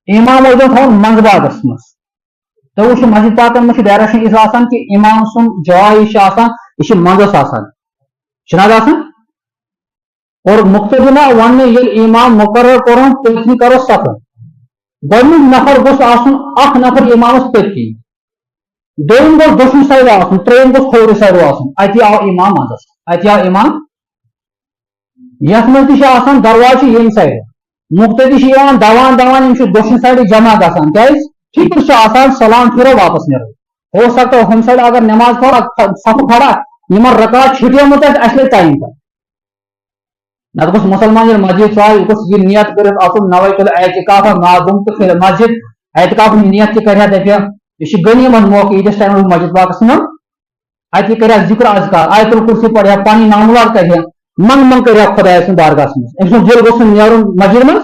इमाम थो मंगबागस मज तो वो मस्जिद पाकन में डायरेक्शन इस कि इमाम सुन जाय यह मंगस और मुख्तदिना वन ये इमाम मुकर्रर करो पत्नी करो सफर गोमुक नफर गोस नफर इमामस पत्नी दोम गोस दुश्मन साइड आसन त्रेम गोस खोर साइड आसन अति आव इमाम मजस अति आव इमाम यथ मज दरवाज ये साइड मुख्तदी दवान दवान दुश्मन साइड जमा गसान क्या फिक्र सलाम फिर वापस नो हो सकता है हम साइड अगर नमाज पढ़ सफ खड़ा इन रकात छुटियों अस टाइम पर नत गोस मुसलमान मस्जिद चाह यह नियत कर नवैतुल एतिकाफ मादुम तो फिर मस्जिद एतिकाफ नियत कर यह गनीमत मौका ईदिस टाइम मस्जिद पाकस में अत कर जिक्र अजकार आयतुल कुर्सी पढ़ पानी नामुलाद कर मंग मंग कर खुदा सुन बारगाह अम दिल गोस नीर मस्जिद मज